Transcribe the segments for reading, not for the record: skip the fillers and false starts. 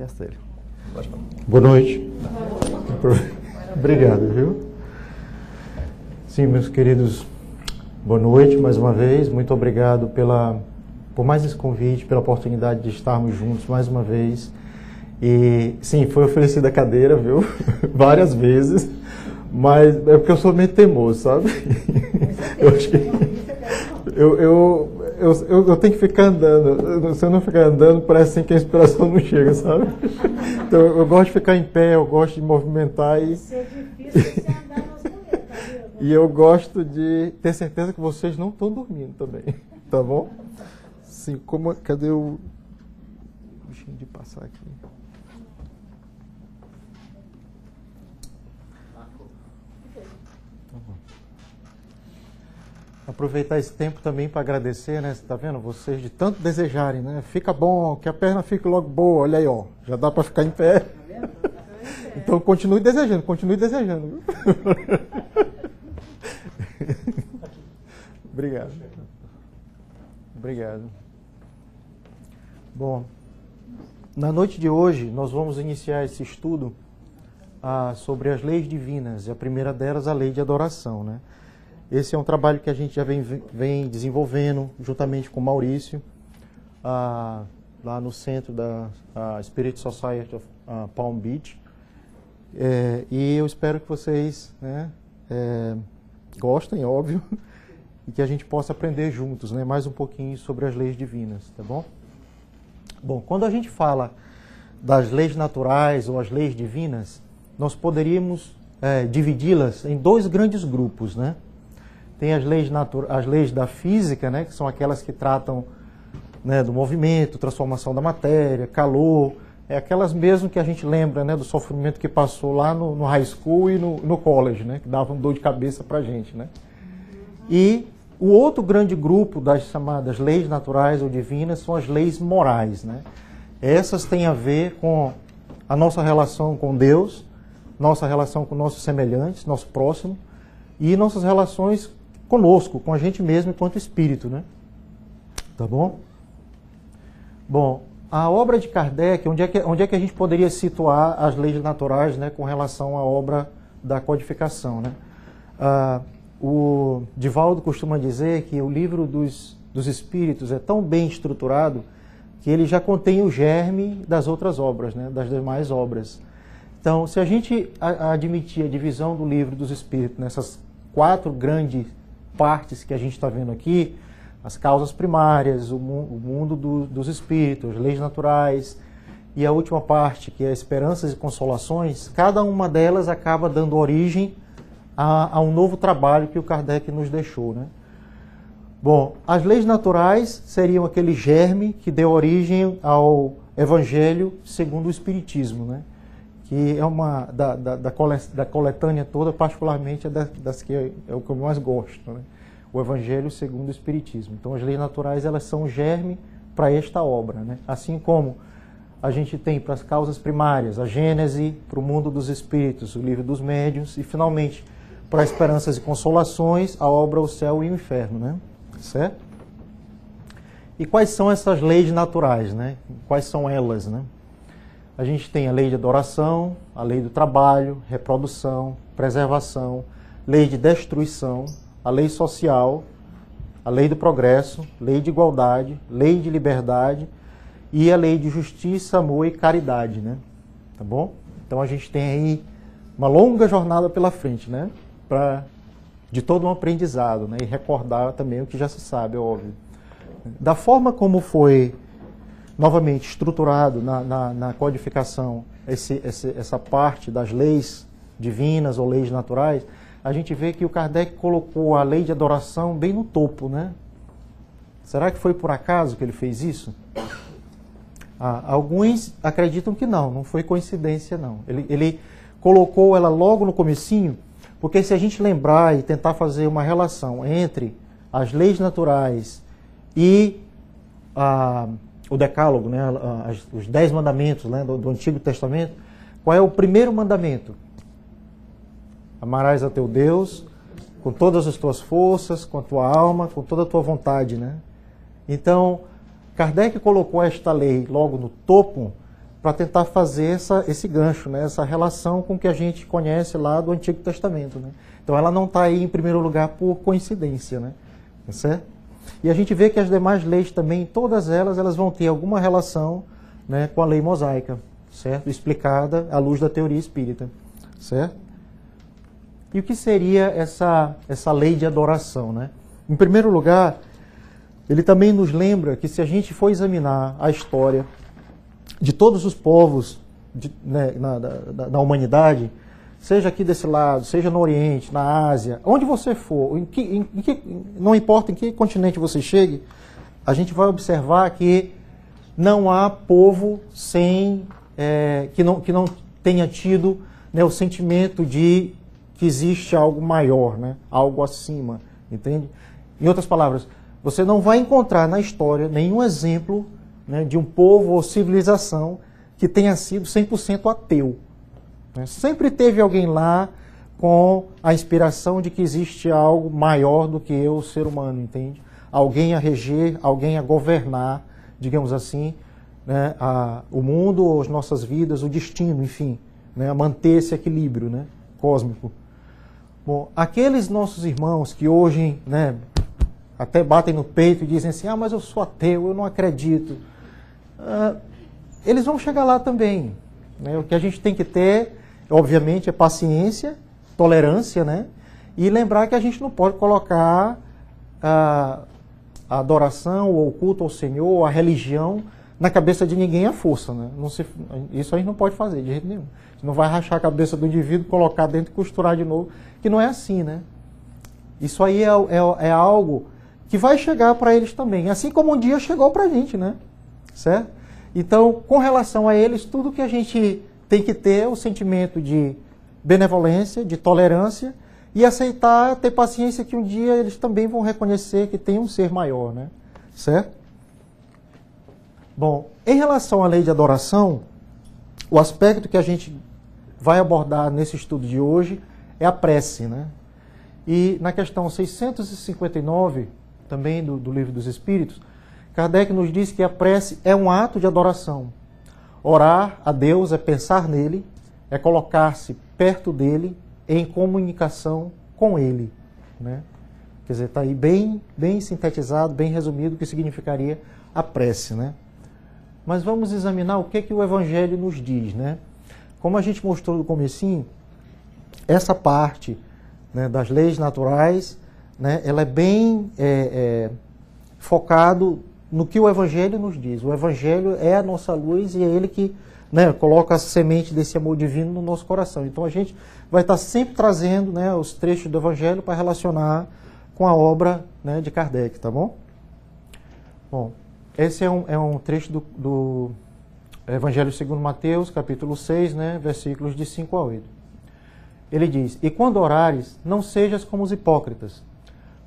Castelo. Boa noite. Obrigado, viu? Sim, meus queridos, boa noite mais uma vez. Muito obrigado por mais esse convite, pela oportunidade de estarmos juntos mais uma vez. E sim, foi oferecida a cadeira, viu? Várias vezes. Mas é porque eu sou meio teimoso, sabe? Eu acho que eu tenho que ficar andando. Se eu não ficar andando, parece assim que a inspiração não chega, sabe? Então eu gosto de ficar em pé, eu gosto de movimentar e... Isso é difícil você andar nas mulheres, tá vendo? E eu gosto de ter certeza que vocês não estão dormindo também, tá bom? Sim, cadê o bichinho de passar aqui? Aproveitar esse tempo também para agradecer, né? Você tá vendo? Vocês de tanto desejarem, né? Fica bom, que a perna fique logo boa. Olha aí, ó. Já dá para ficar em pé. Tá vendo? Então continue desejando, continue desejando. Obrigado. Obrigado. Bom, na noite de hoje nós vamos iniciar esse estudo sobre as leis divinas. E a primeira delas, a lei de adoração, né? Esse é um trabalho que a gente já vem desenvolvendo juntamente com o Maurício, lá no centro da Spirit Society of Palm Beach. E eu espero que vocês, né, gostem, óbvio, e que a gente possa aprender juntos, né, mais um pouquinho sobre as leis divinas, tá bom? Bom, quando a gente fala das leis naturais ou as leis divinas, nós poderíamos dividi-las em dois grandes grupos, né? Tem as leis da física, né, que são aquelas que tratam, né, do movimento, transformação da matéria, calor, aquelas mesmo que a gente lembra, né, do sofrimento que passou lá no high school e no college, né, que davam dor de cabeça para a gente, né? E o outro grande grupo das chamadas leis naturais ou divinas são as leis morais, né? Essas têm a ver com a nossa relação com Deus, nossa relação com nossos semelhantes, nosso próximo, e nossas relações conosco, com a gente mesmo enquanto espírito, né? Tá bom? Bom, a obra de Kardec, onde é que a gente poderia situar as leis naturais, né, com relação à obra da codificação, né? O Divaldo costuma dizer que o livro dos Espíritos é tão bem estruturado que ele já contém o germe das outras obras, né, das demais obras. Então, se a gente admitir a divisão do livro dos Espíritos nessas 4 grandes partes que a gente está vendo aqui, as causas primárias, o mundo dos espíritos, leis naturais, e a última parte, que é esperanças e consolações, cada uma delas acaba dando origem a um novo trabalho que o Kardec nos deixou, né? Bom, as leis naturais seriam aquele germe que deu origem ao Evangelho segundo o Espiritismo, né? Que é uma da coletânea toda, particularmente das que é o que eu mais gosto, né? O Evangelho segundo o Espiritismo. Então, as leis naturais, elas são o germe para esta obra, né? Assim como a gente tem para as causas primárias a Gênese, para o mundo dos espíritos, o livro dos médiuns, e finalmente para esperanças e consolações, a obra O Céu e o Inferno, né? Certo? E quais são essas leis naturais, né? Quais são elas, né? A gente tem a lei de adoração, a lei do trabalho, reprodução, preservação, lei de destruição, a lei social, a lei do progresso, lei de igualdade, lei de liberdade e a lei de justiça, amor e caridade, né? Tá bom? Então a gente tem aí uma longa jornada pela frente, né? De todo um aprendizado, né? E recordar também o que já se sabe, é óbvio. Da forma como foi novamente estruturado na codificação essa parte das leis divinas ou leis naturais, a gente vê que o Kardec colocou a lei de adoração bem no topo, né? Será que foi por acaso que ele fez isso? Alguns acreditam que não foi coincidência não. Ele colocou ela logo no comecinho, porque se a gente lembrar e tentar fazer uma relação entre as leis naturais e o decálogo, né, os 10 mandamentos, né, do Antigo Testamento, qual é o primeiro mandamento? Amarás a teu Deus com todas as tuas forças, com a tua alma, com toda a tua vontade, né? Então, Kardec colocou esta lei logo no topo para tentar fazer esse gancho, né? Essa relação com o que a gente conhece lá do Antigo Testamento. Né? Então ela não está aí em primeiro lugar por coincidência. Né? Certo? E a gente vê que as demais leis também, todas elas vão ter alguma relação, né, com a lei mosaica, certo? Explicada à luz da teoria espírita. Certo? E o que seria essa lei de adoração? Né? Em primeiro lugar, ele também nos lembra que se a gente for examinar a história de todos os povos né, na humanidade, seja aqui desse lado, seja no Oriente, na Ásia, onde você for, não importa em que continente você chegue, a gente vai observar que não há povo que não tenha tido, né, o sentimento de que existe algo maior, né, algo acima, entende? Em outras palavras, você não vai encontrar na história nenhum exemplo, né, de um povo ou civilização que tenha sido 100% ateu. Né? Sempre teve alguém lá com a inspiração de que existe algo maior do que eu, o ser humano, entende? Alguém a reger, alguém a governar, digamos assim, né, o mundo, as nossas vidas, o destino, enfim, né, a manter esse equilíbrio, né, cósmico. Bom, aqueles nossos irmãos que hoje, né, até batem no peito e dizem assim, mas eu sou ateu, eu não acredito. Eles vão chegar lá também. Né? O que a gente tem que ter, obviamente, é paciência, tolerância, né? E lembrar que a gente não pode colocar a adoração, ou o culto ao Senhor, ou a religião na cabeça de ninguém à força. Né? Isso a gente não pode fazer, de jeito nenhum. A gente não vai rachar a cabeça do indivíduo, colocar dentro e costurar de novo, que não é assim, né? Isso aí é algo que vai chegar para eles também, assim como um dia chegou para a gente, né? Certo? Então, com relação a eles, tudo que a gente tem que ter é o sentimento de benevolência, de tolerância e aceitar, ter paciência que um dia eles também vão reconhecer que tem um ser maior, né? Certo? Bom, em relação à lei de adoração, o aspecto que a gente vai abordar nesse estudo de hoje é a prece, né? E na questão 659, também do Livro dos Espíritos, Kardec nos diz que a prece é um ato de adoração. Orar a Deus é pensar nele, é colocar-se perto dele, em comunicação com ele. Né? Quer dizer, está aí bem sintetizado, bem resumido o que significaria a prece. Né? Mas vamos examinar o que o Evangelho nos diz. Né? Como a gente mostrou no comecinho, essa parte, né, das leis naturais, né, ela é bem focado no que o Evangelho nos diz. O Evangelho é a nossa luz e é ele que, né, coloca a semente desse amor divino no nosso coração. Então a gente vai estar sempre trazendo, né, os trechos do Evangelho para relacionar com a obra, né, de Kardec, tá bom? Bom, esse é um trecho do Evangelho segundo Mateus, capítulo 6, né, versículos de 5 a 8. Ele diz, e quando orares, não sejas como os hipócritas,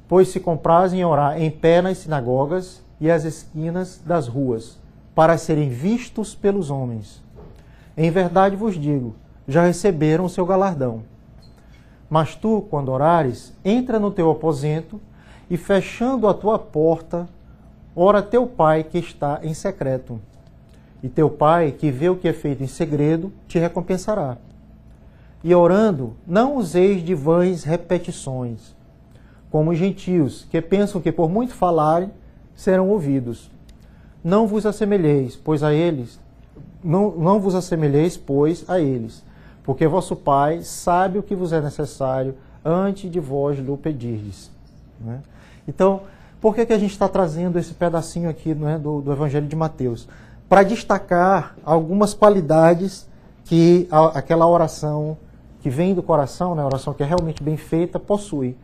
pois se comprazem em orar em pé nas sinagogas e às esquinas das ruas, para serem vistos pelos homens. Em verdade vos digo, já receberam o seu galardão. Mas tu, quando orares, entra no teu aposento e, fechando a tua porta, ora teu Pai que está em secreto. E teu Pai, que vê o que é feito em segredo, te recompensará. E orando, não useis de vãs repetições, como os gentios, que pensam que por muito falarem, serão ouvidos. Não vos assemelheis, pois a eles, não vos assemelheis, pois, a eles, porque vosso Pai sabe o que vos é necessário antes de vós lhe pedirdes. Né? Então, por que a gente está trazendo esse pedacinho aqui, né, do Evangelho de Mateus? Para destacar algumas qualidades que aquela oração que vem do coração, né, a oração que é realmente bem feita, possui.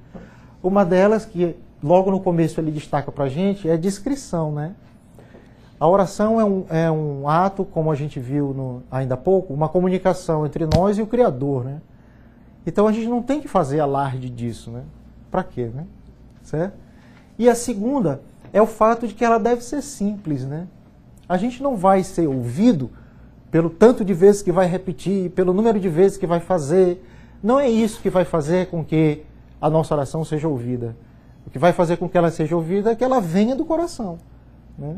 Uma delas, que logo no começo ele destaca para a gente, é a discrição. Né? A oração é um ato, como a gente viu ainda há pouco, uma comunicação entre nós e o Criador. Né? Então a gente não tem que fazer alarde disso. Né? Para quê? Né? Certo? E a segunda é o fato de que ela deve ser simples. Né? A gente não vai ser ouvido pelo tanto de vezes que vai repetir, pelo número de vezes que vai fazer. Não é isso que vai fazer com que a nossa oração seja ouvida. O que vai fazer com que ela seja ouvida é que ela venha do coração. Né?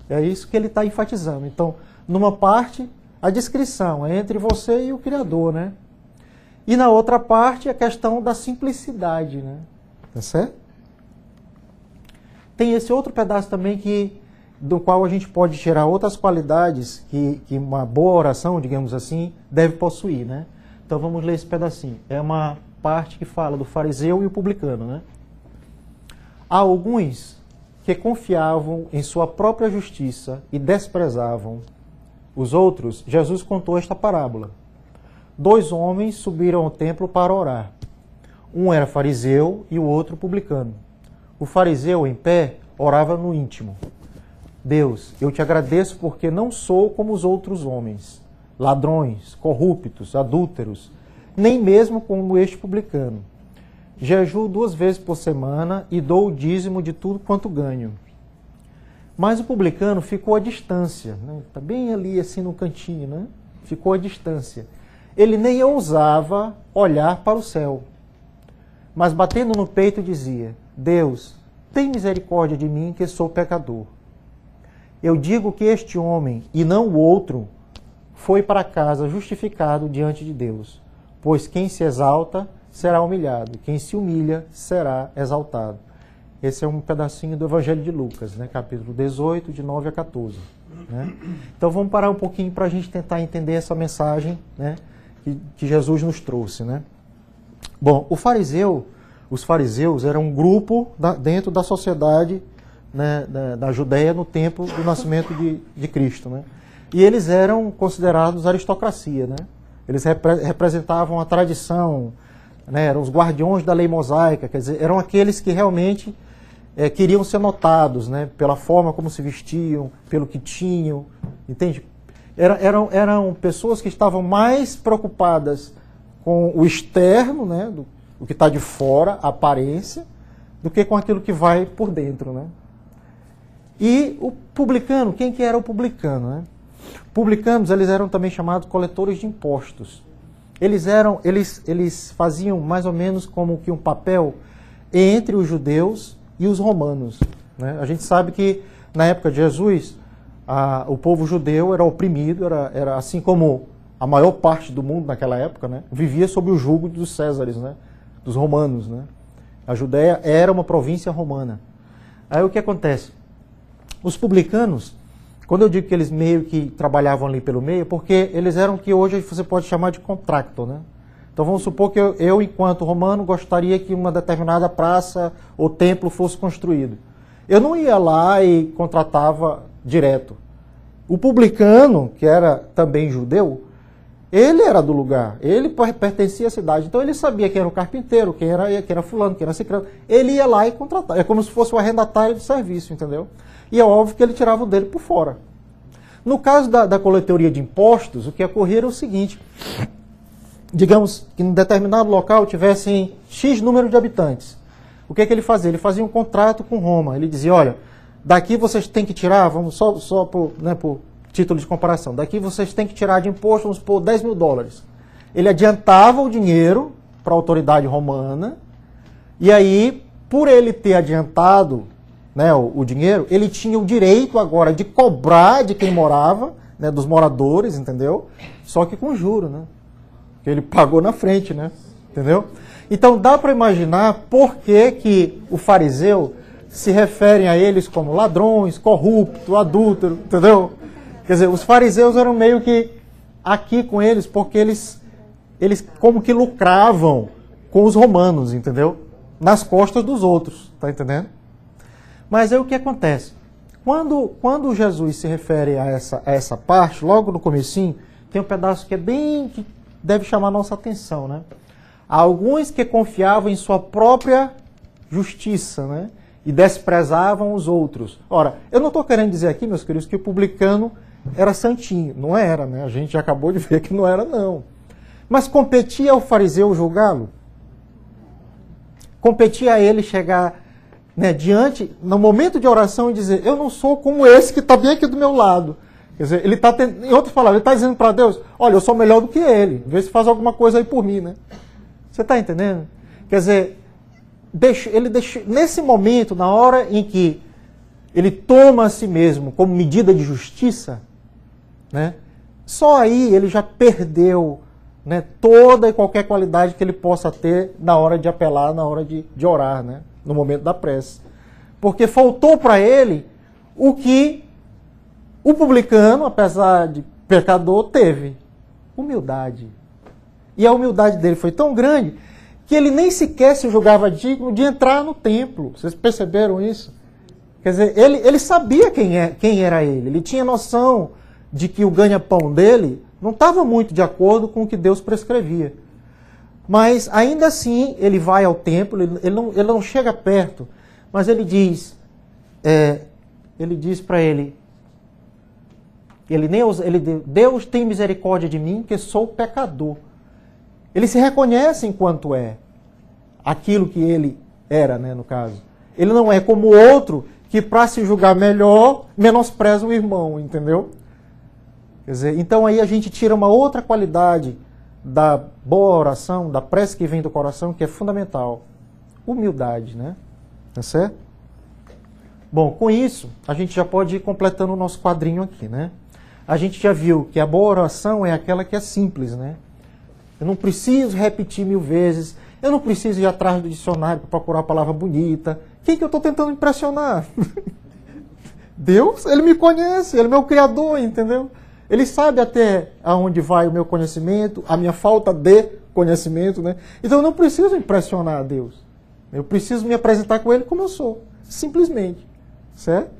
É isso que ele está enfatizando. Então, numa parte, a descrição, é entre você e o Criador, né? E na outra parte, a questão da simplicidade, né? Tá certo? Tem esse outro pedaço também do qual a gente pode tirar outras qualidades que uma boa oração, digamos assim, deve possuir, né? Então vamos ler esse pedacinho. É uma parte que fala do fariseu e o publicano, né? Há alguns que confiavam em sua própria justiça e desprezavam os outros. Jesus contou esta parábola. 2 homens subiram ao templo para orar. Um era fariseu e o outro publicano. O fariseu, em pé, orava no íntimo. Deus, eu te agradeço porque não sou como os outros homens, ladrões, corruptos, adúlteros, nem mesmo como este publicano. Jejuo 2 vezes por semana e dou o dízimo de tudo quanto ganho. Mas o publicano ficou à distância, né? Está bem ali assim no cantinho, né? Ficou à distância. Ele nem ousava olhar para o céu, mas batendo no peito dizia, Deus, tem misericórdia de mim que sou pecador. Eu digo que este homem, e não o outro, foi para casa justificado diante de Deus. Pois quem se exalta será humilhado, quem se humilha será exaltado. Esse é um pedacinho do Evangelho de Lucas, né? Capítulo 18, de 9 a 14. Né? Então vamos parar um pouquinho para a gente tentar entender essa mensagem, né? que Jesus nos trouxe. Né? Bom, os fariseus eram um grupo dentro da sociedade, né, da Judéia no tempo do nascimento de Cristo. Né? E eles eram considerados aristocracia. Né? Eles representavam a tradição, né? Eram os guardiões da lei mosaica, quer dizer, eram aqueles que realmente queriam ser notados, né? Pela forma como se vestiam, pelo que tinham, entende? Eram pessoas que estavam mais preocupadas com o externo, né? O que está de fora, a aparência, do que com aquilo que vai por dentro. Né? E o publicano, quem que era o publicano? Né? Publicanos, eles eram também chamados coletores de impostos. Eles faziam mais ou menos como que um papel entre os judeus e os romanos. Né? A gente sabe que na época de Jesus, o povo judeu era oprimido, era assim como a maior parte do mundo naquela época, né? Vivia sob o jugo dos Césares, né? Dos romanos. Né? A Judéia era uma província romana. Aí o que acontece? Os publicanos, quando eu digo que eles meio que trabalhavam ali pelo meio, porque eles eram o que hoje você pode chamar de contractor. Né? Então vamos supor que eu, enquanto romano, gostaria que uma determinada praça ou templo fosse construído. Eu não ia lá e contratava direto. O publicano, que era também judeu, ele era do lugar, ele pertencia à cidade, então ele sabia quem era o carpinteiro, quem era fulano, quem era ciclano. Ele ia lá e contratava. É como se fosse o arrendatário de serviço, entendeu? E é óbvio que ele tirava o dele por fora. No caso da coletoria de impostos, o que ocorria era o seguinte: digamos que em determinado local tivessem X número de habitantes. O que ele fazia? Ele fazia um contrato com Roma. Ele dizia, olha, daqui vocês têm que tirar, vamos só por título de comparação, daqui vocês têm que tirar de imposto, vamos por $10 mil. Ele adiantava o dinheiro para a autoridade romana, e aí, por ele ter adiantado, né, o dinheiro, ele tinha o direito agora de cobrar de quem morava, né, dos moradores, entendeu? Só que com juro, né? Que ele pagou na frente, né? Entendeu? Então dá para imaginar por que o fariseu se refere a eles como ladrões, corruptos, adúlteros, entendeu? Quer dizer, os fariseus eram meio que aqui com eles, porque eles como que lucravam com os romanos, entendeu? Nas costas dos outros, tá entendendo? Mas aí o que acontece? Quando Jesus se refere a essa parte, logo no comecinho, tem um pedaço que é bem, que deve chamar a nossa atenção, né? Há alguns que confiavam em sua própria justiça, né? E desprezavam os outros. Ora, eu não estou querendo dizer aqui, meus queridos, que o publicano era santinho. Não era, né? A gente já acabou de ver que não era, não. Mas competia ao fariseu julgá-lo? Competia a ele chegar, né, diante, no momento de oração, e dizer, eu não sou como esse que está bem aqui do meu lado. Quer dizer, ele está, em outras palavras, ele está dizendo para Deus, olha, eu sou melhor do que ele. Vê se faz alguma coisa aí por mim, né? Você está entendendo? Quer dizer, nesse momento, na hora em que ele toma a si mesmo como medida de justiça, né, só aí ele já perdeu, né, toda e qualquer qualidade que ele possa ter na hora de apelar, na hora de orar, né, no momento da prece. Porque faltou para ele o que o publicano, apesar de pecador, teve: humildade. E a humildade dele foi tão grande que ele nem sequer se julgava digno de entrar no templo. Vocês perceberam isso? Quer dizer, ele sabia quem era ele. Ele tinha noção de que o ganha-pão dele não estava muito de acordo com o que Deus prescrevia. Mas, ainda assim, ele vai ao templo, ele não chega perto, mas ele diz para ele, Deus tem misericórdia de mim, que sou pecador. Ele se reconhece enquanto é aquilo que ele era, né, no caso. Ele não é como o outro que, para se julgar melhor, menospreza o irmão, entendeu? Quer dizer, então aí a gente tira uma outra qualidade da boa oração, da prece que vem do coração, que é fundamental. Humildade, né? Tá certo? Bom, com isso, a gente já pode ir completando o nosso quadrinho aqui, né? A gente já viu que a boa oração é aquela que é simples, né? Eu não preciso repetir 1000 vezes, eu não preciso ir atrás do dicionário para procurar a palavra bonita. Quem que eu estou tentando impressionar? Deus, Ele me conhece, Ele é meu Criador, entendeu? Ele sabe até aonde vai o meu conhecimento, a minha falta de conhecimento, né? Então eu não preciso impressionar a Deus. Eu preciso me apresentar com Ele como eu sou, simplesmente, certo?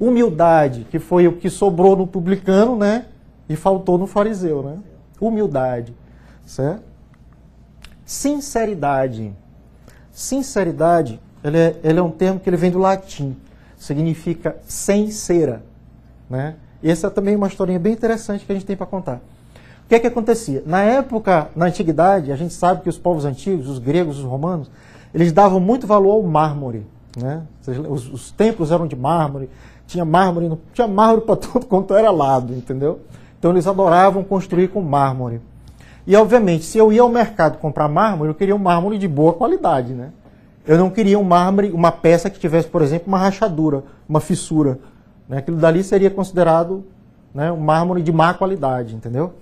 Humildade, que foi o que sobrou no publicano, né? E faltou no fariseu, né? Humildade, certo? Sinceridade. Sinceridade, ele é um termo que ele vem do latim. Significa sincera, né? E essa é também uma historinha bem interessante que a gente tem para contar. O que é que acontecia? Na época, na antiguidade, a gente sabe que os povos antigos, os gregos, os romanos, eles davam muito valor ao mármore, né? Os templos eram de mármore, tinha mármore para tudo quanto era lado, entendeu? Então eles adoravam construir com mármore. E obviamente, se eu ia ao mercado comprar mármore, eu queria um mármore de boa qualidade, né? Eu não queria um mármore, uma peça que tivesse, por exemplo, uma rachadura, uma fissura. Aquilo dali seria considerado, né, um mármore de má qualidade, entendeu?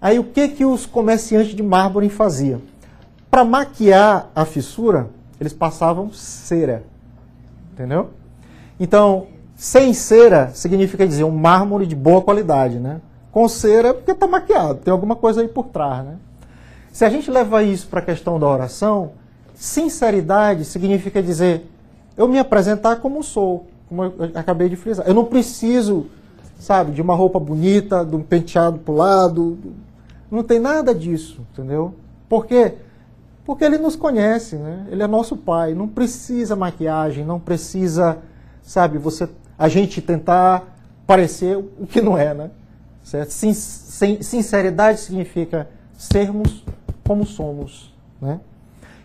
Aí o que os comerciantes de mármore faziam? Para maquiar a fissura, eles passavam cera, entendeu? Então, sem cera significa dizer um mármore de boa qualidade, né? Com cera é porque está maquiado, tem alguma coisa aí por trás, né? Se a gente leva isso para a questão da oração, sinceridade significa dizer, eu me apresentar como sou, como eu acabei de frisar. Eu não preciso, sabe, de uma roupa bonita, de um penteado para o lado, não tem nada disso, entendeu? Por quê? Porque Ele nos conhece, né? Ele é nosso Pai, não precisa maquiagem, não precisa, sabe, a gente tentar parecer o que não é, né? Certo? Sinceridade significa sermos como somos, né?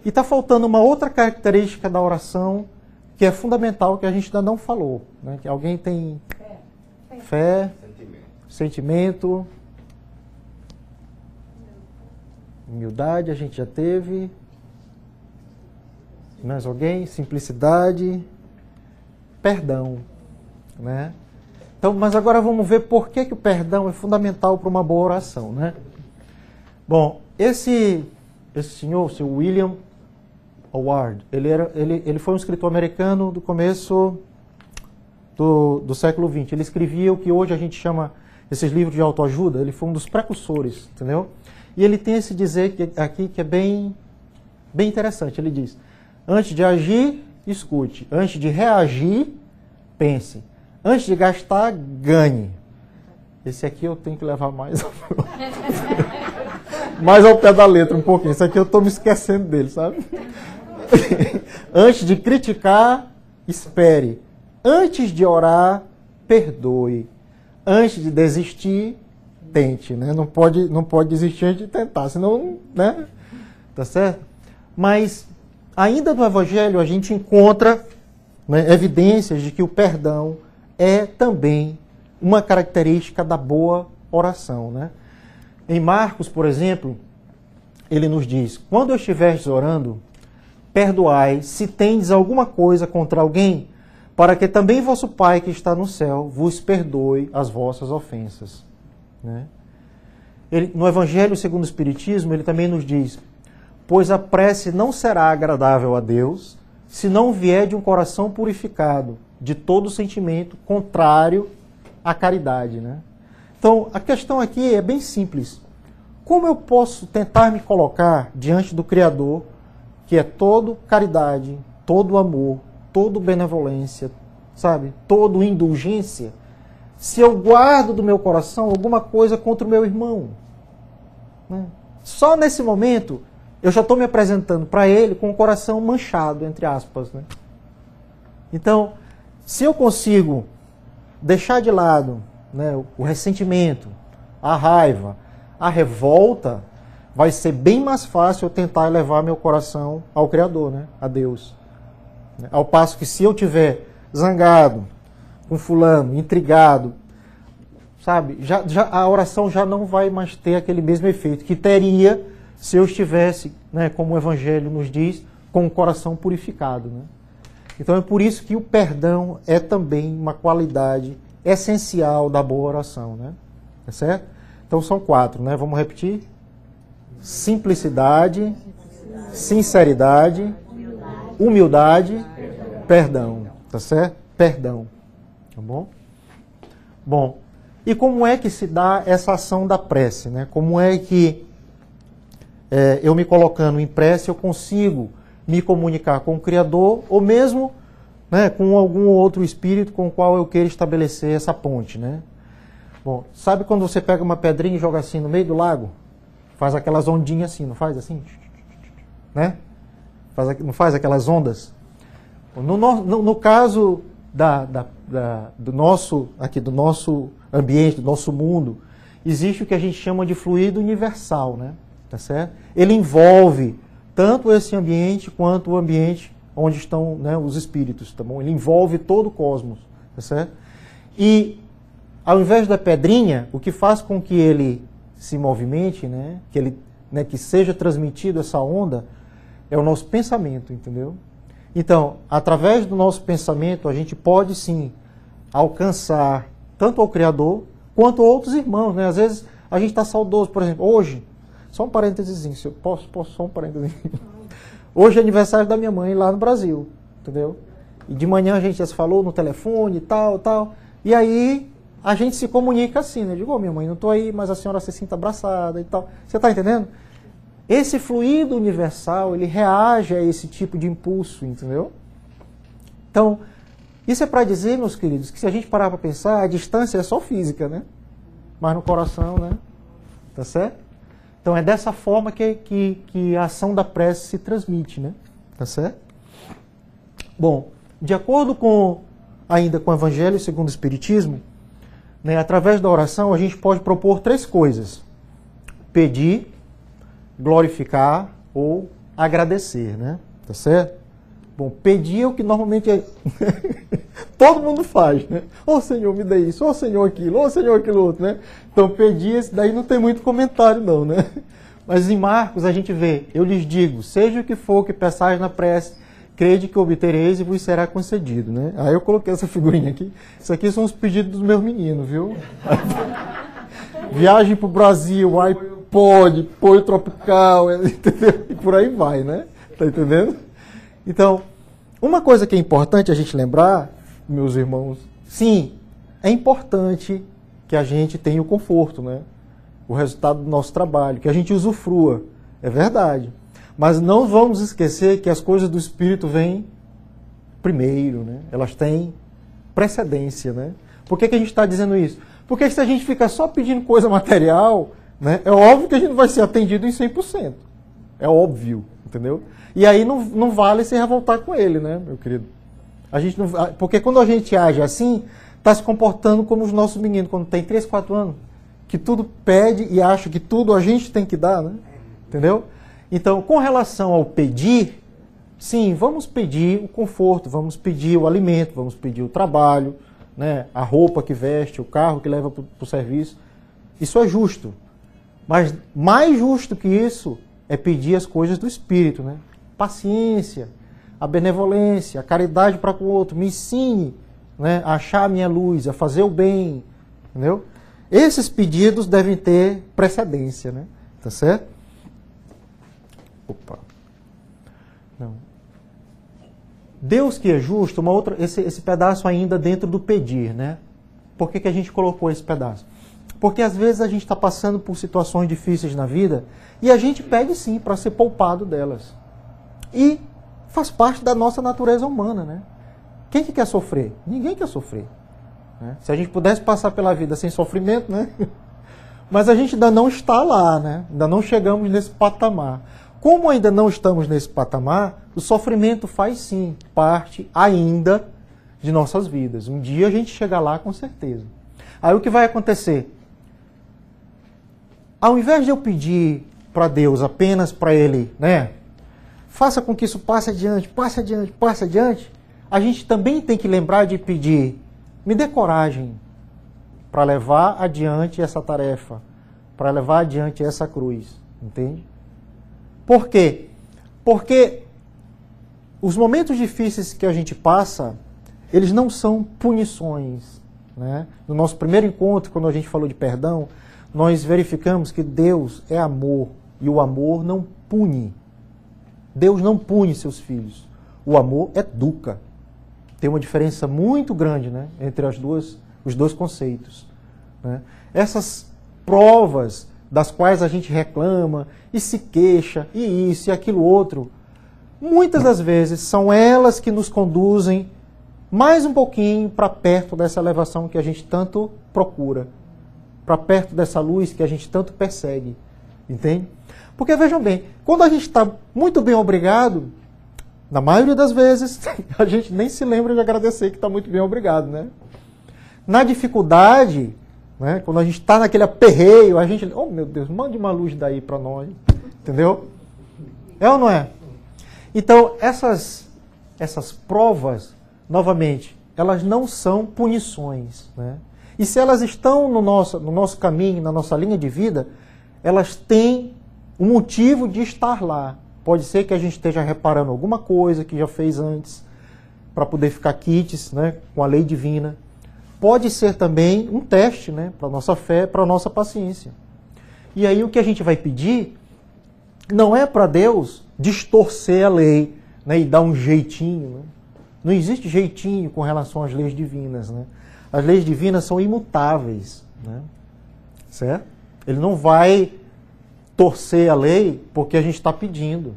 E está faltando uma outra característica da oração que é fundamental, que a gente ainda não falou, né? Que alguém tem fé, sentimento, humildade, a gente já teve. Mais alguém? Simplicidade, perdão, né? Então, mas agora vamos ver por que o perdão é fundamental para uma boa oração, né? Bom, esse senhor, o seu William Howard, ele foi um escritor americano do começo do século XX. Ele escrevia o que hoje a gente chama, esses livros de autoajuda, ele foi um dos precursores, entendeu? E ele tem esse dizer aqui que é bem interessante. Ele diz, antes de agir, escute. Antes de reagir, pense. Antes de gastar, ganhe. Esse aqui eu tenho que levar mais ao pé da letra um pouquinho. Esse aqui eu estou me esquecendo dele, sabe? Antes de criticar, espere. Antes de orar, perdoe. Antes de desistir, tente, né? Não pode desistir antes de tentar, senão, né? Tá certo? Mas ainda no Evangelho a gente encontra, né, evidências de que o perdão é também uma característica da boa oração, né? Em Marcos, por exemplo, ele nos diz, quando estiveres orando, perdoai se tendes alguma coisa contra alguém, para que também vosso Pai que está no céu vos perdoe as vossas ofensas. né? No Evangelho segundo o Espiritismo, ele também nos diz: pois a prece não será agradável a Deus se não vier de um coração purificado de todo sentimento contrário à caridade, né? Então, a questão aqui é bem simples. Como eu posso tentar me colocar diante do Criador, que é todo caridade, todo amor, todo benevolência, sabe? Todo indulgência, se eu guardo do meu coração alguma coisa contra o meu irmão, né? Só nesse momento eu já estou me apresentando para ele com o coração manchado, entre aspas, né? Então, se eu consigo deixar de lado, né, o ressentimento, a raiva, a revolta, vai ser bem mais fácil eu tentar elevar meu coração ao Criador, né, a Deus. Ao passo que se eu tiver zangado com fulano, intrigado, sabe, a oração já não vai mais ter aquele mesmo efeito que teria se eu estivesse, né, como o Evangelho nos diz, com o coração purificado, né? Então é por isso que o perdão é também uma qualidade essencial da boa oração, né? Tá certo? Então são 4, né? Vamos repetir? Simplicidade, sinceridade, humildade, perdão. Tá certo? Perdão. Tá bom? Bom, e como é que se dá essa ação da prece, né? Como é que eu me colocando em prece eu consigo me comunicar com o Criador, ou mesmo, né, com algum outro espírito com o qual eu queira estabelecer essa ponte, né? Bom, sabe quando você pega uma pedrinha e joga assim no meio do lago? Faz aquelas ondinhas assim, não faz assim? Né? Não faz aquelas ondas? No caso do nosso ambiente, do nosso mundo, existe o que a gente chama de fluido universal, né? Tá certo? Ele envolve tanto esse ambiente quanto o ambiente onde estão, né, os espíritos, tá bom? Ele envolve todo o cosmos, tá certo? E ao invés da pedrinha, o que faz com que ele se movimente, né, que seja transmitido essa onda, é o nosso pensamento, entendeu? Então, através do nosso pensamento, a gente pode sim alcançar tanto ao Criador quanto a outros irmãos, né? Às vezes a gente está saudoso, por exemplo, hoje, só um parênteses, se eu posso só um parênteses. Hoje é aniversário da minha mãe lá no Brasil, entendeu? E de manhã a gente já se falou no telefone e tal. E aí a gente se comunica assim, né? Eu digo, minha mãe, não estou aí, mas a senhora se sinta abraçada e tal. Você está entendendo? Esse fluido universal, ele reage a esse tipo de impulso, entendeu? Então, isso é para dizer, meus queridos, que se a gente parar para pensar, a distância é só física, né? Mas no coração, né? Tá certo? Então é dessa forma que a ação da prece se transmite, né? Tá certo? Bom, de acordo ainda com o Evangelho segundo o Espiritismo, né, através da oração a gente pode propor 3 coisas: pedir, glorificar ou agradecer, né? Tá certo? Bom, pedir é o que normalmente todo mundo faz, né? Ô Senhor, me dê isso, ô Senhor aquilo, ô Senhor aquilo outro, né? Então pedir, esse daí não tem muito comentário não, né? Mas em Marcos a gente vê: eu lhes digo, seja o que for que peçais na prece, crede que obtereis e vos será concedido, né? Aí eu coloquei essa figurinha aqui. Isso aqui são os pedidos dos meus meninos, viu? Viagem pro Brasil, iPod, apoio tropical, entendeu? E por aí vai, né? Tá entendendo? Então, uma coisa que é importante a gente lembrar, meus irmãos, sim, é importante que a gente tenha o conforto, né? O resultado do nosso trabalho, que a gente usufrua, é verdade. Mas não vamos esquecer que as coisas do Espírito vêm primeiro, né? Elas têm precedência, né? Por que a gente está dizendo isso? Porque se a gente ficar só pedindo coisa material, né, é óbvio que a gente não vai ser atendido em 100%. É óbvio, entendeu? E aí não vale se revoltar com ele, né, meu querido? A gente não, porque quando a gente age assim, está se comportando como os nossos meninos, quando tem 3, 4 anos, que tudo pede e acha que tudo a gente tem que dar, né? Entendeu? Então, com relação ao pedir, sim, vamos pedir o conforto, vamos pedir o alimento, vamos pedir o trabalho, né, a roupa que veste, o carro que leva para o serviço. Isso é justo. Mas mais justo que isso é pedir as coisas do Espírito, né? Paciência, a benevolência, a caridade para com o outro. Me ensine, né, a achar a minha luz, a fazer o bem, entendeu? esses pedidos devem ter precedência, né? Tá certo? Opa. Não. Deus que é justo, esse pedaço ainda dentro do pedir, né? Por que a gente colocou esse pedaço? Porque às vezes a gente está passando por situações difíceis na vida e a gente pede sim para ser poupado delas. E faz parte da nossa natureza humana, né? Quem que quer sofrer? Ninguém quer sofrer. Né? Se a gente pudesse passar pela vida sem sofrimento, né? Mas a gente ainda não está lá, né? Ainda não chegamos nesse patamar. Como ainda não estamos nesse patamar, o sofrimento faz sim parte ainda de nossas vidas. Um dia a gente chega lá com certeza. Aí o que vai acontecer? Ao invés de eu pedir para Deus apenas para Ele, né? Faça com que isso passe adiante, passe adiante, passe adiante. A gente também tem que lembrar de pedir, me dê coragem para levar adiante essa tarefa, para levar adiante essa cruz, entende? Por quê? Porque os momentos difíceis que a gente passa, eles não são punições, né? No nosso primeiro encontro, quando a gente falou de perdão, nós verificamos que Deus é amor e o amor não pune. Deus não pune seus filhos. O amor educa. Tem uma diferença muito grande, né, entre os dois conceitos. Né? Essas provas das quais a gente reclama e se queixa, e isso e aquilo outro, muitas das vezes são elas que nos conduzem mais um pouquinho para perto dessa elevação que a gente tanto procura, para perto dessa luz que a gente tanto persegue. Entende? Porque vejam bem, quando a gente está muito bem obrigado, na maioria das vezes, a gente nem se lembra de agradecer que está muito bem obrigado, né? Na dificuldade, né, quando a gente está naquele aperreio, a gente, oh meu Deus, mande uma luz daí para nós, entendeu? É ou não é? Então, essas provas, novamente, elas não são punições, né? E se elas estão no nosso caminho, na nossa linha de vida, elas têm um motivo de estar lá. Pode ser que a gente esteja reparando alguma coisa que já fez antes, para poder ficar quites, né, com a lei divina. Pode ser também um teste, né, para a nossa fé, para a nossa paciência. E aí o que a gente vai pedir não é para Deus distorcer a lei, né, e dar um jeitinho. Né? Não existe jeitinho com relação às leis divinas. Né? As leis divinas são imutáveis. Né? Certo? Ele não vai torcer a lei porque a gente está pedindo.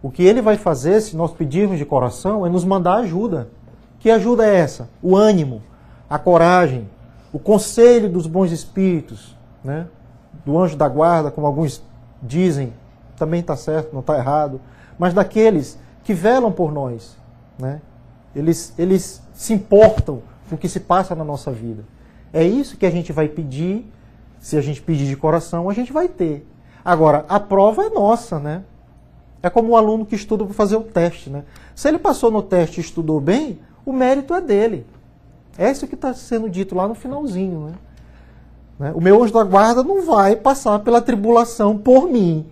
O que ele vai fazer, se nós pedirmos de coração, é nos mandar ajuda. Que ajuda é essa? O ânimo, a coragem, o conselho dos bons espíritos, né? Do anjo da guarda, como alguns dizem, também está certo, não está errado, mas daqueles que velam por nós. Né? Eles se importam com o que se passa na nossa vida. É isso que a gente vai pedir. Se a gente pedir de coração, a gente vai ter. Agora, a prova é nossa, né? É como o aluno que estuda para fazer o teste, né? Se ele passou no teste e estudou bem, o mérito é dele. É isso que está sendo dito lá no finalzinho, né? O meu anjo da guarda não vai passar pela tribulação por mim.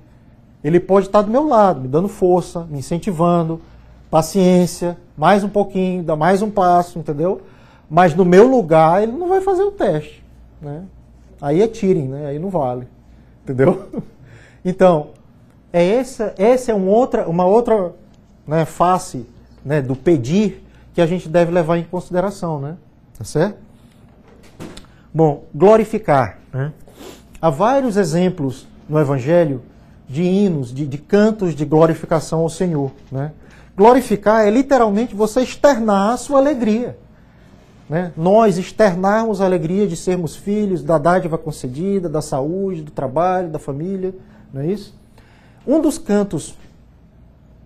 Ele pode estar do meu lado, me dando força, me incentivando, paciência, mais um pouquinho, dá mais um passo, entendeu? Mas no meu lugar, ele não vai fazer o teste, né? Aí é tirem, né? Aí não vale. Entendeu? Então, essa é uma outra, né, face, né, do pedir que a gente deve levar em consideração. Né? Tá certo? Bom, glorificar. Né? Há vários exemplos no Evangelho de hinos, de cantos de glorificação ao Senhor. Né? Glorificar é literalmente você externar a sua alegria. Né? Nós externarmos a alegria de sermos filhos, da dádiva concedida, da saúde, do trabalho, da família, não é isso? Um dos cantos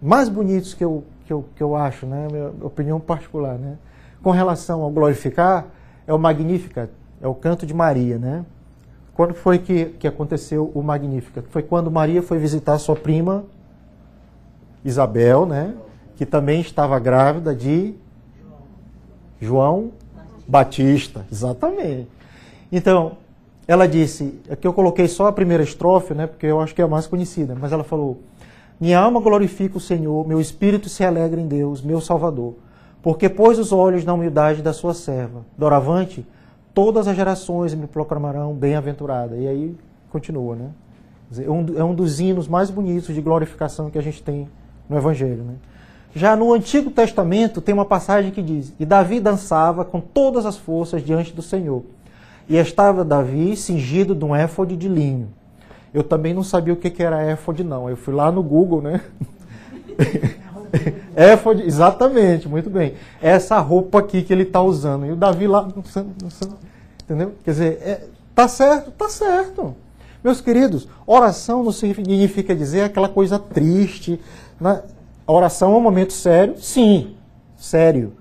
mais bonitos que eu acho, né, minha opinião particular, né, com relação ao glorificar, é o Magnificat, é o canto de Maria. Né? Quando foi que aconteceu o Magnificat? Foi quando Maria foi visitar sua prima Isabel, né, que também estava grávida de João Batista, exatamente. Então, ela disse, aqui eu coloquei só a primeira estrofe, né, porque eu acho que é a mais conhecida, mas ela falou: minha alma glorifica o Senhor, meu espírito se alegra em Deus, meu Salvador, porque pôs os olhos na humildade da sua serva. Doravante, todas as gerações me proclamarão bem-aventurada. E aí continua, né? Quer dizer, é um dos hinos mais bonitos de glorificação que a gente tem no Evangelho, né? Já no Antigo Testamento tem uma passagem que diz: e Davi dançava com todas as forças diante do Senhor. E estava Davi cingido de um éfode de linho. Eu também não sabia o que era éfode, não. Eu fui lá no Google, né? Éfode, exatamente, muito bem. Essa roupa aqui que ele está usando. E o Davi lá, entendeu? Quer dizer, tá certo? Tá certo. Meus queridos, oração não significa dizer aquela coisa triste, né? A oração é um momento sério, sim, sério.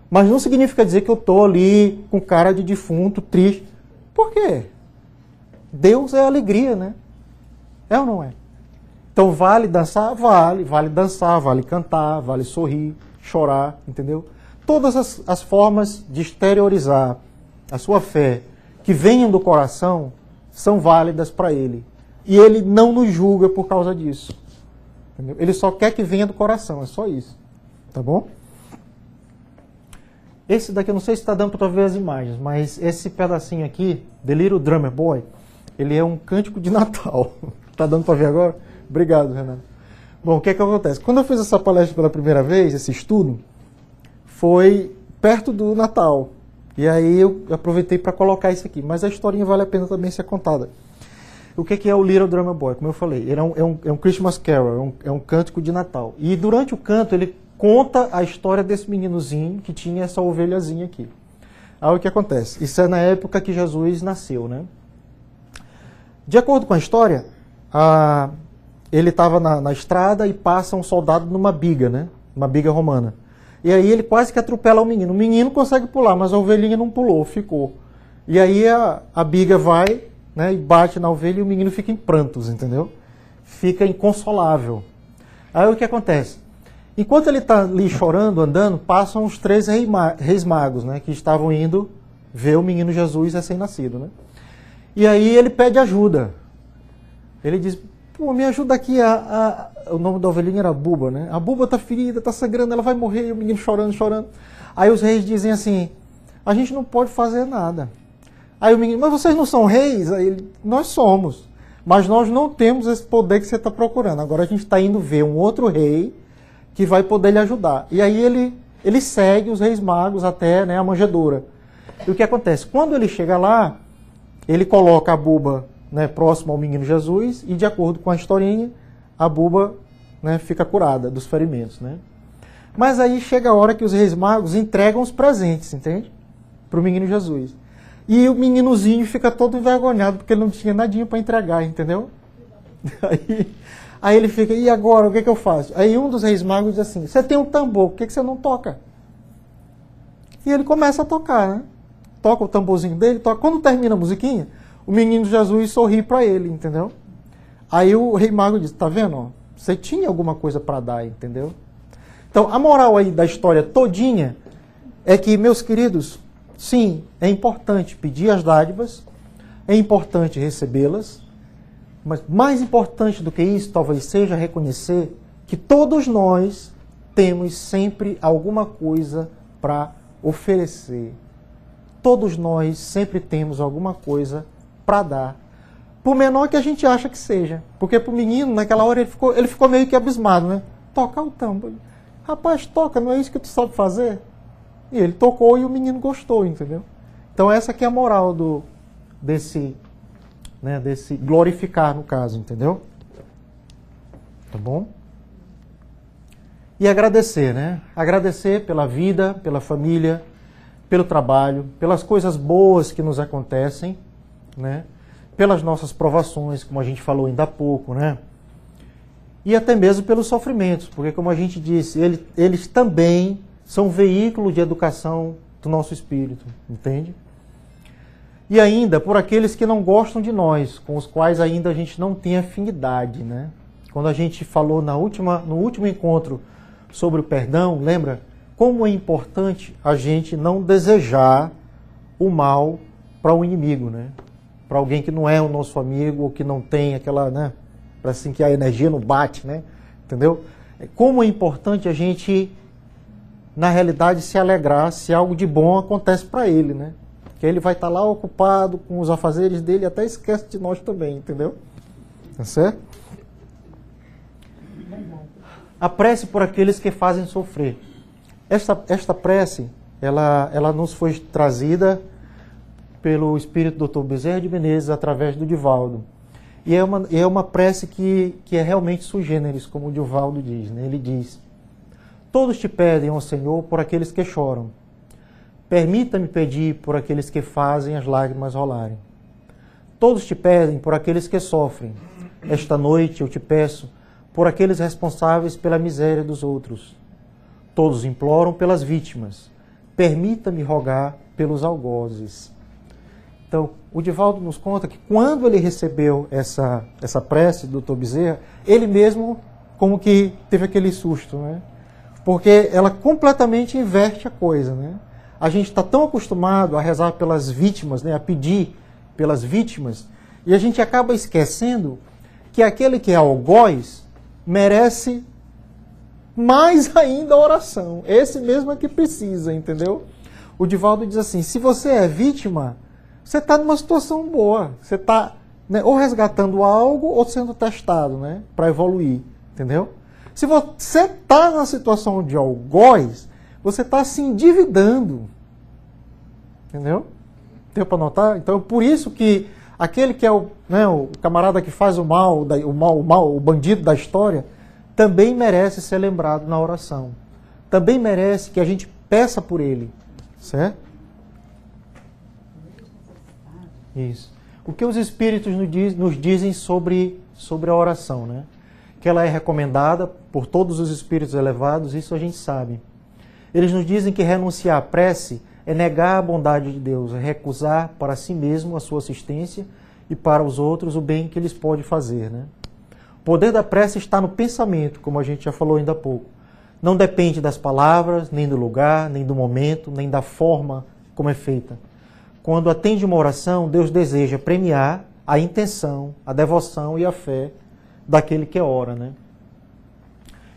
Mas não significa dizer que eu estou ali com cara de defunto, triste. Por quê? Deus é alegria, né? É ou não é? Então vale dançar? Vale dançar, vale cantar, vale sorrir, chorar, entendeu? Todas as formas de exteriorizar a sua fé que venham do coração são válidas para Ele. E Ele não nos julga por causa disso. Entendeu? Ele só quer que venha do coração, é só isso. Tá bom? Esse daqui, eu não sei se está dando para ver as imagens, mas esse pedacinho aqui, The Little Drummer Boy, ele é um cântico de Natal. Tá dando para ver agora? Obrigado, Renato. Bom, o que é que acontece? Quando eu fiz essa palestra pela primeira vez, esse estudo, foi perto do Natal. E aí eu aproveitei para colocar isso aqui. Mas a historinha vale a pena também ser contada. O que é o Little Drummer Boy? Como eu falei, ele é um Christmas Carol, é um cântico de Natal. E durante o canto ele conta a história desse meninozinho que tinha essa ovelhazinha aqui. Aí o que acontece? Isso é na época que Jesus nasceu, né? De acordo com a história, ele estava na estrada e passa um soldado numa biga, né? Uma biga romana. E aí ele quase que atropela o menino. O menino consegue pular, mas a ovelhinha não pulou, ficou. E aí a biga vai, né, e bate na ovelha e o menino fica em prantos, entendeu? Fica inconsolável. Aí o que acontece? Enquanto ele está ali chorando, andando, passam os 3 reis magos, né, que estavam indo ver o menino Jesus recém-nascido, né? E aí ele pede ajuda. Ele diz: pô, me ajuda aqui. O nome da ovelhinha era Buba, né? A Buba está ferida, está sangrando, ela vai morrer. E o menino chorando, chorando. Aí os reis dizem assim: a gente não pode fazer nada. Aí o menino: mas vocês não são reis? Aí ele: nós somos. Mas nós não temos esse poder que você está procurando. Agora a gente está indo ver um outro rei que vai poder lhe ajudar. E aí ele segue os reis magos até, né, a manjedoura. E o que acontece? Quando ele chega lá, ele coloca a Buba, né, próximo ao menino Jesus e, de acordo com a historinha, a Buba, né, fica curada dos ferimentos, né? Mas aí chega a hora que os reis magos entregam os presentes, entende? Para o menino Jesus. E o meninozinho fica todo envergonhado porque ele não tinha nadinha para entregar, entendeu? Aí ele fica: e agora, o que eu faço? Aí um dos reis magos diz assim: você tem um tambor, por que você não toca? E ele começa a tocar, né? Toca o tamborzinho dele, toca. Quando termina a musiquinha, o menino Jesus sorri para ele, entendeu? Aí o rei mago diz: tá vendo? Ó, você tinha alguma coisa para dar, entendeu? Então, a moral aí da história todinha é que, meus queridos, sim, é importante pedir as dádivas, é importante recebê-las, mas mais importante do que isso, talvez seja reconhecer que todos nós temos sempre alguma coisa para oferecer. Todos nós sempre temos alguma coisa para dar, por menor que a gente acha que seja. Porque para o menino, naquela hora, ele ficou meio que abismado, né? Tocar o tambor. Rapaz, toca, não é isso que tu sabe fazer? E ele tocou e o menino gostou, entendeu? Então essa aqui é a moral desse glorificar, no caso, entendeu? Tá bom? E agradecer, né? Agradecer pela vida, pela família, pelo trabalho, pelas coisas boas que nos acontecem, né? Pelas nossas provações, como a gente falou ainda há pouco, né? E até mesmo pelos sofrimentos, porque, como a gente disse, eles também são veículo de educação do nosso espírito, entende? E ainda por aqueles que não gostam de nós, com os quais ainda a gente não tem afinidade, né? Quando a gente falou no último encontro sobre o perdão, lembra? Como é importante a gente não desejar o mal para o inimigo, né? Para alguém que não é o nosso amigo, ou que não tem aquela, né? Para assim que a energia não bate, né? Entendeu? Como é importante a gente, na realidade, se alegrar se algo de bom acontece para ele, né? Que ele vai estar lá ocupado com os afazeres dele e até esquece de nós também, entendeu? Tá certo? A prece por aqueles que fazem sofrer. Esta prece, ela nos foi trazida pelo Espírito Dr. Bezerra de Menezes através do Divaldo. E é uma prece que é realmente sui generis, como o Divaldo diz, né? Ele diz: todos te pedem ao Senhor por aqueles que choram. Permita-me pedir por aqueles que fazem as lágrimas rolarem. Todos te pedem por aqueles que sofrem. Esta noite eu te peço por aqueles responsáveis pela miséria dos outros. Todos imploram pelas vítimas. Permita-me rogar pelos algozes. Então, o Divaldo nos conta que quando ele recebeu essa prece do Dr. Bezerra, ele mesmo como que teve aquele susto, né? Porque ela completamente inverte a coisa, né? A gente está tão acostumado a rezar pelas vítimas, né? A pedir pelas vítimas, e a gente acaba esquecendo que aquele que é algoz merece mais ainda a oração. Esse mesmo é que precisa, entendeu? O Divaldo diz assim: se você é vítima, você está numa situação boa. Você está, né, ou resgatando algo ou sendo testado, né, para evoluir, entendeu? Se você está na situação de algoz, você está se endividando, entendeu? Deu para notar? Então, por isso que aquele que é o camarada que faz o mal, o bandido da história, também merece ser lembrado na oração. Também merece que a gente peça por ele, certo? Isso. O que os Espíritos nos dizem sobre a oração, né? Que ela é recomendada por todos os Espíritos elevados, isso a gente sabe. Eles nos dizem que renunciar à prece é negar a bondade de Deus, é recusar para si mesmo a sua assistência e para os outros o bem que eles pode fazer, né? O poder da prece está no pensamento, como a gente já falou ainda há pouco. Não depende das palavras, nem do lugar, nem do momento, nem da forma como é feita. Quando atende uma oração, Deus deseja premiar a intenção, a devoção e a fé daquele que ora, né?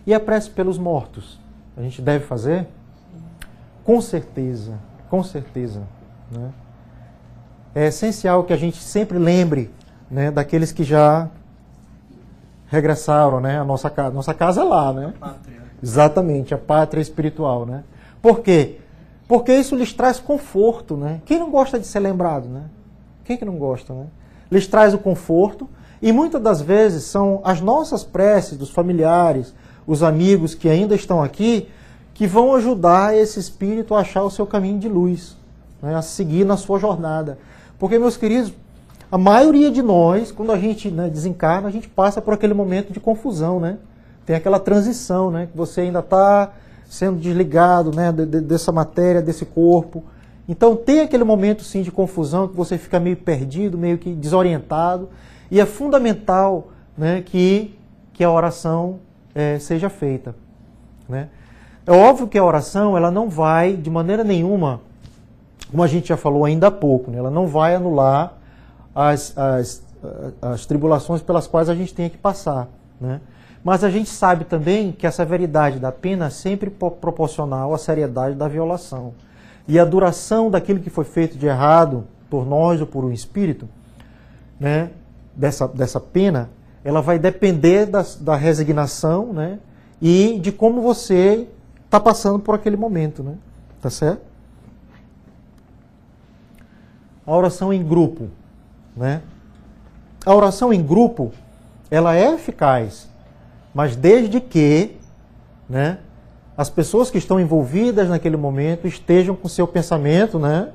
E a prece pelos mortos? A gente deve fazer? Com certeza, né? É essencial que a gente sempre lembre, né, daqueles que já regressaram, né? A nossa casa é lá, né? A pátria. Exatamente, a pátria espiritual, né? Por quê? Porque isso lhes traz conforto, né? Quem não gosta de ser lembrado, né? Quem que não gosta, né? Lhes traz o conforto e muitas das vezes são as nossas preces dos familiares, os amigos que ainda estão aqui, que vão ajudar esse espírito a achar o seu caminho de luz, né? A seguir na sua jornada. Porque, meus queridos, a maioria de nós, quando a gente, né, desencarna, a gente passa por aquele momento de confusão, né? Tem aquela transição, né? Que você ainda está sendo desligado, né, dessa matéria, desse corpo. Então tem aquele momento sim de confusão, que você fica meio perdido, meio que desorientado. E é fundamental, né, que a oração seja feita, né? É óbvio que a oração ela não vai, de maneira nenhuma, como a gente já falou ainda há pouco, né, ela não vai anular as tribulações pelas quais a gente tem que passar, né? Mas a gente sabe também que a severidade da pena é sempre proporcional à seriedade da violação. E a duração daquilo que foi feito de errado por nós ou por um espírito, né, dessa pena, ela vai depender da resignação, né, e de como você está passando por aquele momento, né? Tá certo? A oração em grupo, né? A oração em grupo, ela é eficaz, mas desde que, né, as pessoas que estão envolvidas naquele momento estejam com seu pensamento, né,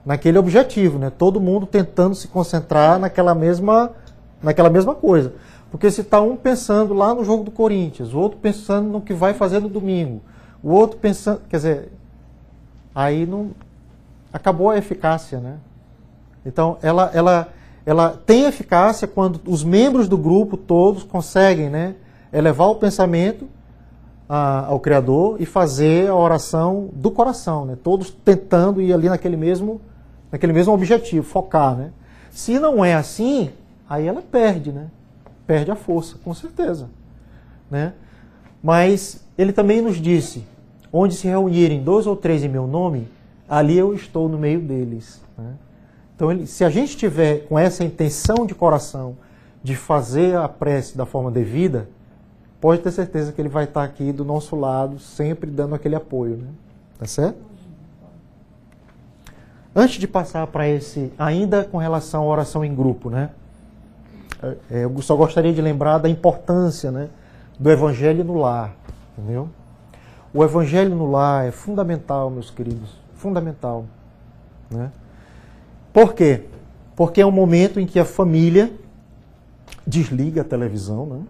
naquele objetivo, né? Todo mundo tentando se concentrar naquela mesma coisa. Porque se está um pensando lá no jogo do Corinthians, o outro pensando no que vai fazer no domingo, o outro pensando... Quer dizer, aí não... acabou a eficácia, né? Então, ela tem eficácia quando os membros do grupo todos conseguem, né, elevar o pensamento ao Criador e fazer a oração do coração, né? Todos tentando ir ali naquele mesmo objetivo, focar, né? Se não é assim, aí ela perde, né? Perde a força, com certeza, né? Mas ele também nos disse: onde se reunirem 2 ou 3 em meu nome, ali eu estou no meio deles. Né? Então, se a gente tiver com essa intenção de coração de fazer a prece da forma devida, pode ter certeza que ele vai estar aqui do nosso lado, sempre dando aquele apoio. Né? Tá certo? Antes de passar para esse, ainda com relação à oração em grupo, né? Eu só gostaria de lembrar da importância, né, do Evangelho no lar. Entendeu? O Evangelho no lar é fundamental, meus queridos. Fundamental. Né? Por quê? Porque é um momento em que a família desliga a televisão, né?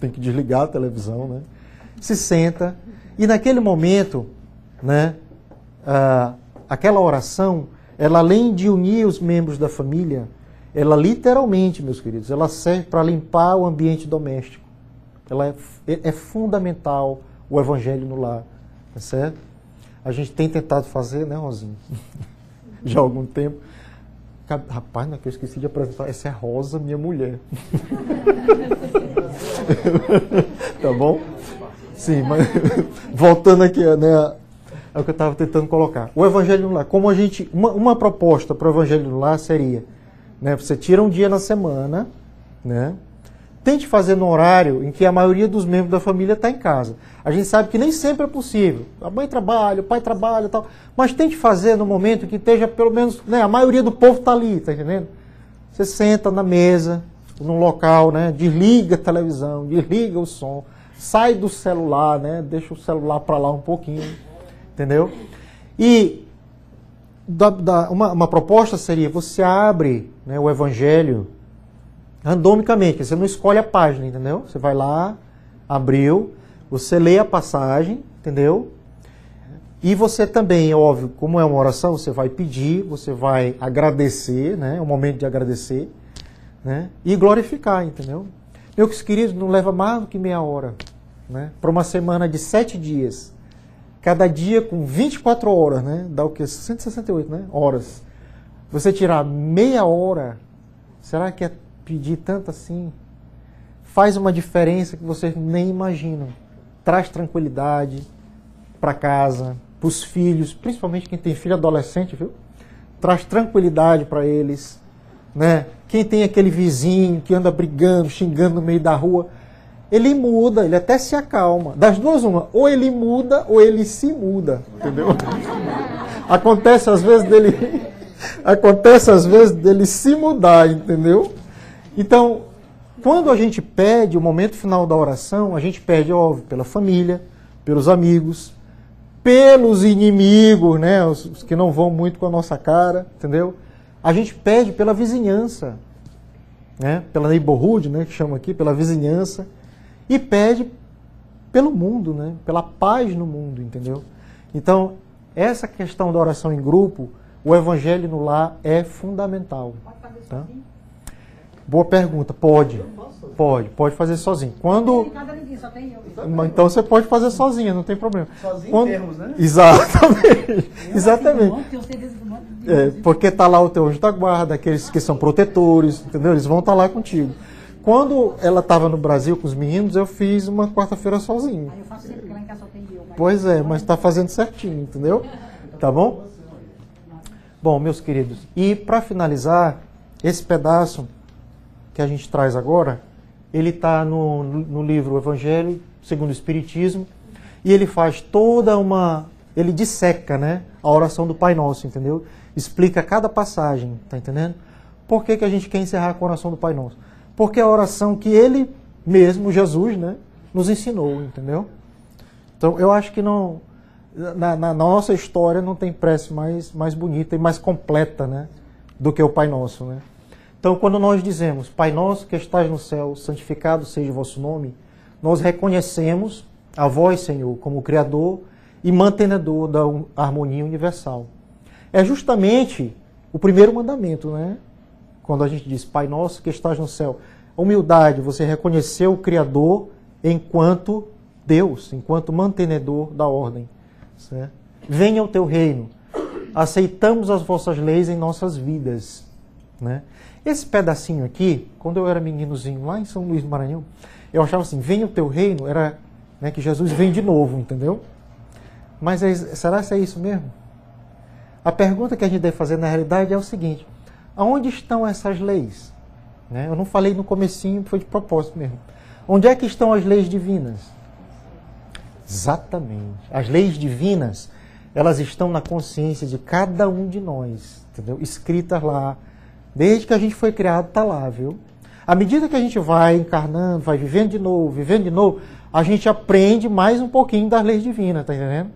Tem que desligar a televisão, né? Se senta e naquele momento, né, aquela oração, ela além de unir os membros da família, ela literalmente, meus queridos, ela serve para limpar o ambiente doméstico. Ela é fundamental o Evangelho no lar, tá certo? A gente tem tentado fazer, né, Rosinha? Já há algum tempo. Rapaz, não é que eu esqueci de apresentar. Essa é a Rosa, minha mulher. Tá bom? Sim, mas voltando aqui, né, é o que eu estava tentando colocar. O Evangelho no lar, como a gente, uma proposta para o Evangelho no lar seria, né, você tira um dia na semana, né? Tente fazer no horário em que a maioria dos membros da família está em casa. A gente sabe que nem sempre é possível. A mãe trabalha, o pai trabalha e tal. Mas tente fazer no momento que esteja pelo menos, né, a maioria do povo está ali, tá entendendo? Você senta na mesa, num local, né, desliga a televisão, desliga o som, sai do celular, né, deixa o celular para lá um pouquinho, entendeu? E uma proposta seria, você abre, né, o Evangelho randomicamente, você não escolhe a página, entendeu? Você vai lá, abriu, você lê a passagem, entendeu? E você também, é óbvio, como é uma oração, você vai pedir, você vai agradecer, né? É um momento de agradecer, né? E glorificar, entendeu? Meus queridos, não leva mais do que meia hora, né? Para uma semana de 7 dias, cada dia com 24 horas, né? Dá o quê? 168, né? Horas. Você tirar meia hora, será que é pedir tanto assim? Faz uma diferença que vocês nem imaginam. Traz tranquilidade para casa, para os filhos, principalmente quem tem filho adolescente, viu? Traz tranquilidade para eles, né? Quem tem aquele vizinho que anda brigando, xingando no meio da rua, ele muda, ele até se acalma. Das duas, uma, ou ele muda ou ele se muda, entendeu? Acontece às vezes dele se mudar, entendeu? Então, quando a gente pede o momento final da oração, a gente pede, óbvio, pela família, pelos amigos, pelos inimigos, né, os que não vão muito com a nossa cara, entendeu? A gente pede pela vizinhança, né, pela neighborhood, né, que chama aqui, pela vizinhança, e pede pelo mundo, né, pela paz no mundo, entendeu? Então, essa questão da oração em grupo, o Evangelho no lar é fundamental. Pode fazer tá? sozinho? Boa pergunta. Pode fazer sozinho. Quando Cada ninguém, só tem eu. então você pode fazer sozinha, não tem problema. Sozinho em termos, né? Exatamente. Exatamente. Tenho certeza do monte de Porque está lá o teu anjo da guarda, aqueles que são protetores, entendeu? Eles vão estar lá contigo. Quando ela estava no Brasil com os meninos, eu fiz uma quarta-feira sozinho. Aí eu faço sempre, porque lá em casa só tem eu. Pois é, mas está fazendo certinho, entendeu? Tá bom? Bom, meus queridos, e para finalizar, esse pedaço que a gente traz agora, ele está no livro Evangelho segundo o Espiritismo, e ele faz ele disseca, né, a oração do Pai Nosso, entendeu? Explica cada passagem, tá entendendo? Por que a gente quer encerrar com a oração do Pai Nosso? Porque é a oração que ele mesmo, Jesus, né, nos ensinou, entendeu? Então, eu acho que não, na nossa história não tem prece mais bonita e mais completa, né, do que o Pai Nosso, né? Então, quando nós dizemos, Pai Nosso que estás no céu, santificado seja o vosso nome, nós reconhecemos a vós, Senhor, como Criador e mantenedor da harmonia universal. É justamente o primeiro mandamento, né? Quando a gente diz, Pai Nosso que estás no céu. Humildade, você reconheceu o Criador enquanto Deus, enquanto mantenedor da ordem. Certo? Venha o teu reino. Aceitamos as vossas leis em nossas vidas. Né? Esse pedacinho aqui, quando eu era meninozinho lá em São Luís do Maranhão, eu achava assim, venha o teu reino, era, né, que Jesus vem de novo, entendeu? Mas será que é isso mesmo? A pergunta que a gente deve fazer na realidade é o seguinte: aonde estão essas leis? Né? Eu não falei no comecinho, foi de propósito mesmo. Onde é que estão as leis divinas? Exatamente. As leis divinas, elas estão na consciência de cada um de nós, entendeu? Escritas lá. Desde que a gente foi criado, está lá, viu? À medida que a gente vai encarnando, vai vivendo de novo, a gente aprende mais um pouquinho das leis divinas, tá entendendo?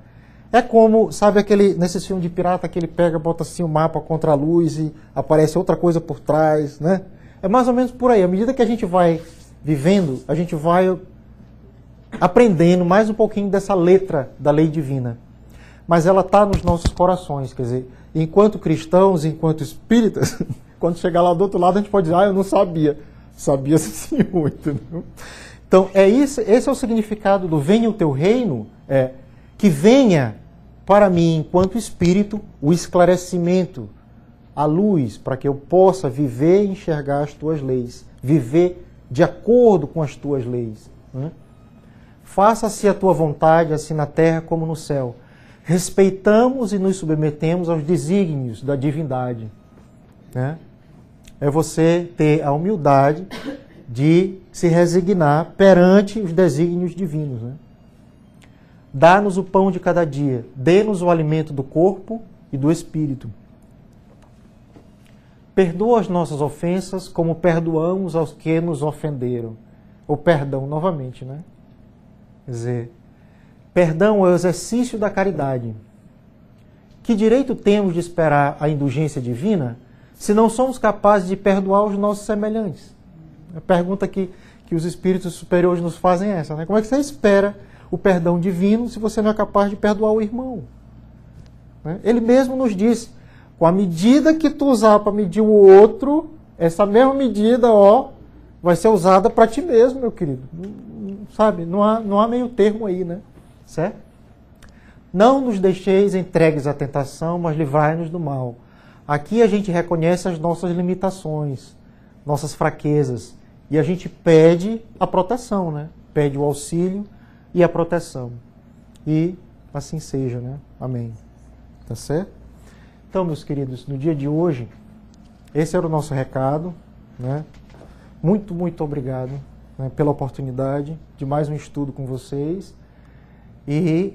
É como, sabe nesse filme de pirata que ele pega, bota assim o mapa contra a luz e aparece outra coisa por trás, né? É mais ou menos por aí. À medida que a gente vai vivendo, a gente vai aprendendo mais um pouquinho dessa letra da lei divina. Mas ela está nos nossos corações, quer dizer, enquanto cristãos, enquanto espíritas, quando chegar lá do outro lado a gente pode dizer, eu não sabia. Sabia sim, senhor, entendeu? Então, esse é o significado do venha o teu reino, que venha para mim, enquanto espírito, o esclarecimento, a luz, para que eu possa viver e enxergar as tuas leis, viver de acordo com as tuas leis. Né? Faça-se a tua vontade, assim na terra como no céu. Respeitamos e nos submetemos aos desígnios da divindade. Né? É você ter a humildade de se resignar perante os desígnios divinos. Né? Dá-nos o pão de cada dia, dê-nos o alimento do corpo e do espírito. Perdoa as nossas ofensas como perdoamos aos que nos ofenderam. O perdão novamente, né? Quer dizer, perdão é o exercício da caridade. Que direito temos de esperar a indulgência divina se não somos capazes de perdoar os nossos semelhantes? A pergunta que os espíritos superiores nos fazem é essa, né? Como é que você espera o perdão divino se você não é capaz de perdoar o irmão? Né? Ele mesmo nos diz, com a medida que tu usar para medir o outro, essa mesma medida, vai ser usada para ti mesmo, meu querido. Sabe? Não há meio termo aí, né? Certo? Não nos deixeis entregues à tentação, mas livrai-nos do mal. Aqui a gente reconhece as nossas limitações, nossas fraquezas, e a gente pede a proteção, né? Pede o auxílio e a proteção. E assim seja, né? Amém. Tá certo? Então, meus queridos, no dia de hoje, esse era o nosso recado, né? Muito, muito obrigado, né, pela oportunidade de mais um estudo com vocês. E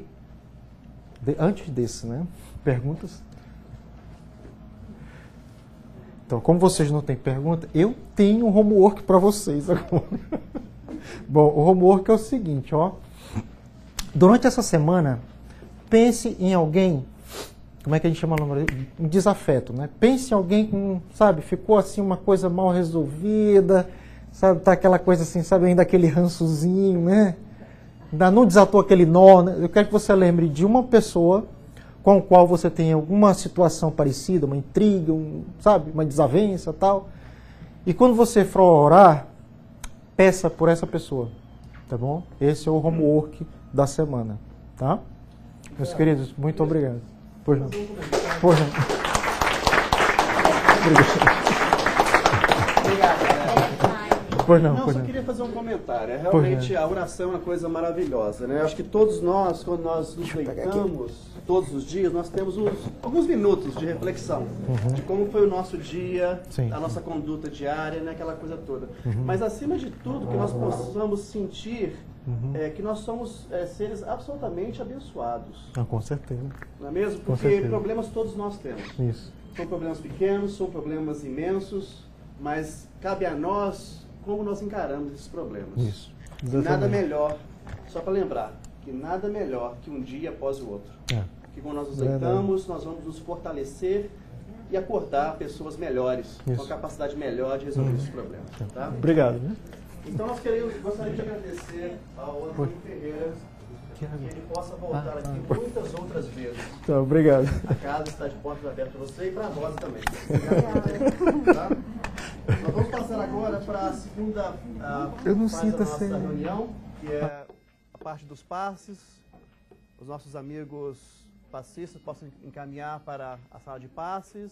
antes desse, né? Perguntas? Então, como vocês não têm pergunta, eu tenho um homework para vocês agora. Bom, o homework é o seguinte, Durante essa semana, pense em alguém, como é que a gente chama o nome? Um desafeto, né? Pense em alguém com, sabe, ficou assim uma coisa mal resolvida, sabe, tá aquela coisa assim, sabe, ainda aquele rançozinho, né? Ainda não desatou aquele nó, né? Eu quero que você lembre de uma pessoa com a qual você tem alguma situação parecida, uma intriga, sabe, uma desavença, tal. E quando você for orar, peça por essa pessoa, tá bom? Esse é o homework da semana, tá? Meus queridos, muito obrigado. Pois não. Pois não. Pois não, só queria fazer um comentário. Realmente a oração é uma coisa maravilhosa, né? Eu acho que todos nós, quando nós nos deitamos, todos os dias, nós temos alguns minutos de reflexão de como foi o nosso dia, a nossa conduta diária, né? Aquela coisa toda. Mas acima de tudo, que nós possamos sentir que nós somos seres absolutamente abençoados. Com certeza. Não é mesmo? Porque problemas todos nós temos. Isso. São problemas pequenos, são problemas imensos, mas cabe a nós como nós encaramos esses problemas. Isso. Nada melhor, só para lembrar, que nada melhor que um dia após o outro. Que quando nós nos deitamos, nós vamos nos fortalecer e acordar pessoas melhores, com a capacidade melhor de resolver esses problemas. Tá? Obrigado. Né? Então nós gostaríamos de agradecer ao Antônio Ferreira, que ele possa voltar aqui muitas outras vezes. Então, obrigado. A casa está de portas abertas para você e para a Rosa também. Obrigado. Tá? Nós vamos passar agora para a segunda fase da nossa reunião, que é a parte dos passes. Os nossos amigos passistas possam encaminhar para a sala de passes.